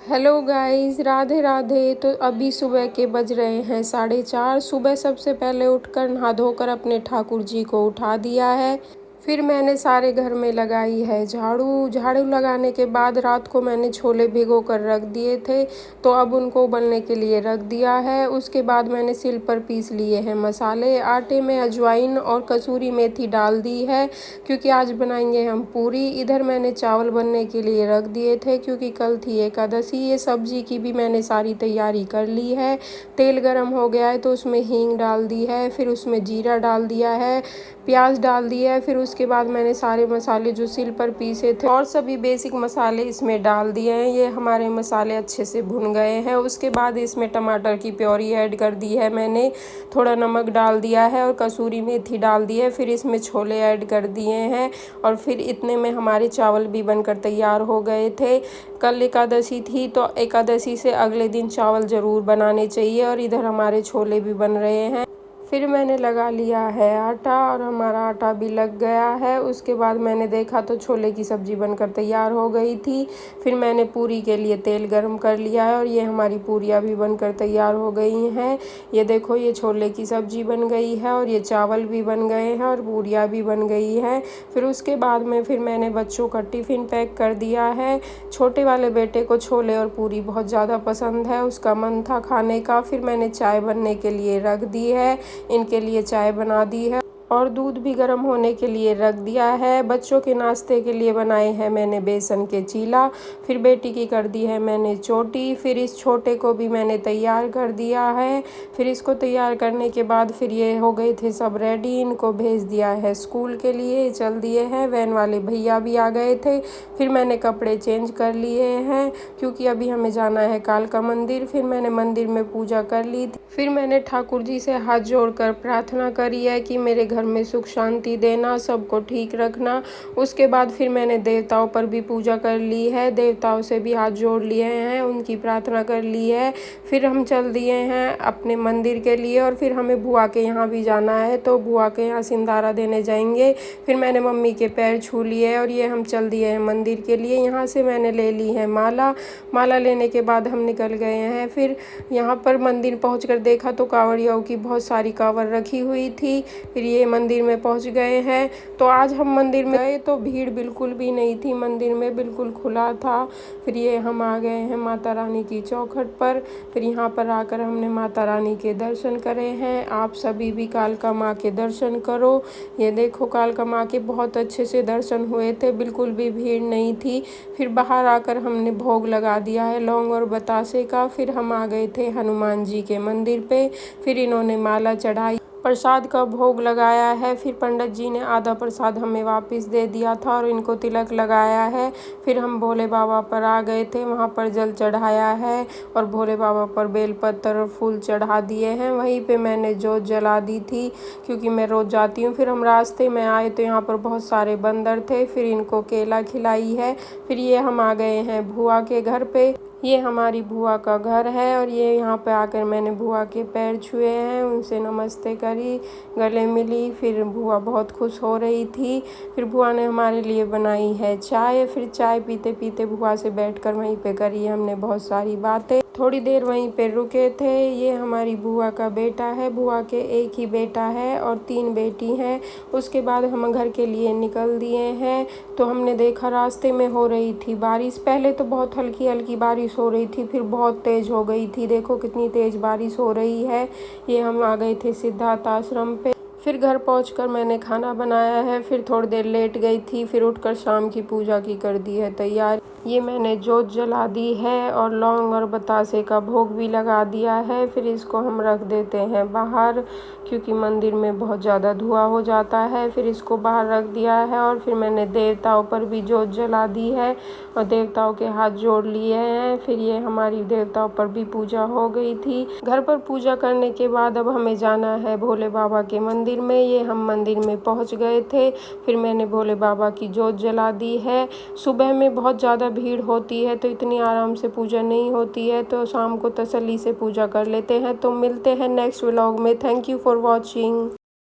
Hello guys, Radhe Radhe. तो अभी सुबह के बज रहे हैं 4:30। सुबह सबसे पहले उठकर नहा धोकर अपने ठाकुर जी को उठा दिया है। फिर मैंने सारे घर में लगाई है झाड़ू। झाड़ू लगाने के बाद रात को मैंने छोले भिगो कर रख दिए थे, तो अब उनको उबलने के लिए रख दिया है। उसके बाद मैंने सिल पर पीस लिए हैं मसाले। आटे में अजवाइन और कसूरी मेथी डाल दी है क्योंकि आज बनाएंगे हम पूरी। इधर मैंने चावल बनने के लिए रख दिए थे क्योंकि कल थी एकादशी। ये सब्जी की भी मैंने सारी तैयारी कर ली है। तेल गरम हो गया है तो उसमें हींग डाल दी है, फिर उसमें जीरा डाल दिया है, प्याज डाल दिया है। फिर उसके बाद मैंने सारे मसाले जो सिल पर पीसे थे और सभी बेसिक मसाले इसमें डाल दिए हैं। ये हमारे मसाले अच्छे से भुन गए हैं। उसके बाद इसमें टमाटर की प्योरी ऐड कर दी है मैंने, थोड़ा नमक डाल दिया है और कसूरी मेथी डाल दी है। फिर इसमें छोले ऐड कर दिए हैं और फिर इतने में हमारे चावल भी बनकर तैयार हो गए थे। कल एकादशी थी तो एकादशी से अगले दिन चावल ज़रूर बनाने चाहिए और इधर हमारे छोले भी बन रहे हैं। फिर मैंने लगा लिया है आटा और हमारा आटा भी लग गया है। उसके बाद मैंने देखा तो छोले की सब्ज़ी बनकर तैयार हो गई थी। फिर मैंने पूरी के लिए तेल गरम कर लिया है और ये हमारी पूरियाँ भी बनकर तैयार हो गई हैं। ये देखो, ये छोले की सब्ज़ी बन गई है और ये चावल भी बन गए हैं और पूरियाँ भी बन गई हैं। फिर उसके बाद में फिर मैंने बच्चों का टिफ़िन पैक कर दिया है। छोटे वाले बेटे को छोले और पूरी बहुत ज़्यादा पसंद है, उसका मन था खाने का। फिर मैंने चाय बनने के लिए रख दी है, इनके लिए चाय बना दी है और दूध भी गर्म होने के लिए रख दिया है। बच्चों के नाश्ते के लिए बनाए हैं मैंने बेसन के चीला। फिर बेटी की कर दी है मैंने चोटी। फिर इस छोटे को भी मैंने तैयार कर दिया है। फिर इसको तैयार करने के बाद फिर ये हो गए थे सब रेडी। इनको भेज दिया है स्कूल के लिए, चल दिए हैं। वैन वाले भैया भी आ गए थे। फिर मैंने कपड़े चेंज कर लिए हैं क्योंकि अभी हमें जाना है कालका मंदिर। फिर मैंने मंदिर में पूजा कर ली थी। फिर मैंने ठाकुर जी से हाथ जोड़कर प्रार्थना करी है कि मेरे घर में सुख शांति देना, सबको ठीक रखना। उसके बाद फिर मैंने देवताओं पर भी पूजा कर ली है, देवताओं से भी हाथ जोड़ लिए हैं, उनकी प्रार्थना कर ली है। फिर हम चल दिए हैं अपने मंदिर के लिए और फिर हमें बुआ के यहाँ भी जाना है, तो बुआ के यहाँ सिंधारा देने जाएंगे। फिर मैंने मम्मी के पैर छू लिए और ये हम चल दिए हैं मंदिर के लिए। यहाँ से मैंने ले ली है माला। माला लेने के बाद हम निकल गए हैं। फिर यहाँ पर मंदिर पहुँच कर देखा तो कांवड़ियों की बहुत सारी कांवड़ रखी हुई थी। फिर ये मंदिर में पहुँच गए हैं। तो आज हम मंदिर में गए तो भीड़ बिल्कुल भी नहीं थी, मंदिर में बिल्कुल खुला था। फिर ये हम आ गए हैं माता रानी की चौखट पर। फिर यहाँ पर आकर हमने माता रानी के दर्शन करे हैं। आप सभी भी कालका माँ के दर्शन करो। ये देखो, कालका माँ के बहुत अच्छे से दर्शन हुए थे, बिल्कुल भी भीड़ नहीं थी। फिर बाहर आकर हमने भोग लगा दिया है लौंग और बतासे का। फिर हम आ गए थे हनुमान जी के मंदिर पे। फिर इन्होंने माला चढ़ाई, प्रसाद का भोग लगाया है। फिर पंडित जी ने आधा प्रसाद हमें वापस दे दिया था और इनको तिलक लगाया है। फिर हम भोले बाबा पर आ गए थे, वहाँ पर जल चढ़ाया है और भोले बाबा पर बेलपत्र और फूल चढ़ा दिए हैं। वहीं पे मैंने जोत जला दी थी क्योंकि मैं रोज़ जाती हूँ। फिर हम रास्ते में आए तो यहाँ पर बहुत सारे बंदर थे, फिर इनको केला खिलाई है। फिर ये हम आ गए हैं बुआ के घर पे। ये हमारी बुआ का घर है और ये यहाँ पे आकर मैंने बुआ के पैर छुए हैं, उनसे नमस्ते करी, गले मिली। फिर बुआ बहुत खुश हो रही थी। फिर बुआ ने हमारे लिए बनाई है चाय। फिर चाय पीते पीते बुआ से बैठकर वहीं पे करी हमने बहुत सारी बातें। थोड़ी देर वहीं पे रुके थे। ये हमारी बुआ का बेटा है। बुआ के एक ही बेटा है और 3 बेटी हैं। उसके बाद हम घर के लिए निकल दिए हैं। तो हमने देखा रास्ते में हो रही थी बारिश। पहले तो बहुत हल्की हल्की बारिश हो रही थी, फिर बहुत तेज़ हो गई थी। देखो कितनी तेज़ बारिश हो रही है। ये हम आ गए थे सिद्धार्थ आश्रम पे। फिर घर पहुंचकर मैंने खाना बनाया है। फिर थोड़ी देर लेट गई थी, फिर उठकर शाम की पूजा की कर दी है तैयार। ये मैंने जोत जला दी है और लौंग और बतासे का भोग भी लगा दिया है। फिर इसको हम रख देते हैं बाहर क्योंकि मंदिर में बहुत ज़्यादा धुआं हो जाता है। फिर इसको बाहर रख दिया है और फिर मैंने देवताओं पर भी जोत जला दी है और देवताओं के हाथ जोड़ लिए हैं। फिर ये हमारी देवताओं पर भी पूजा हो गई थी। घर पर पूजा करने के बाद अब हमें जाना है भोले बाबा के मंदिर में। ये हम मंदिर में पहुंच गए थे। फिर मैंने भोले बाबा की जोत जला दी है। सुबह में बहुत ज़्यादा भीड़ होती है तो इतनी आराम से पूजा नहीं होती है, तो शाम को तसल्ली से पूजा कर लेते हैं। तो मिलते हैं नेक्स्ट व्लॉग में। Thank you for watching.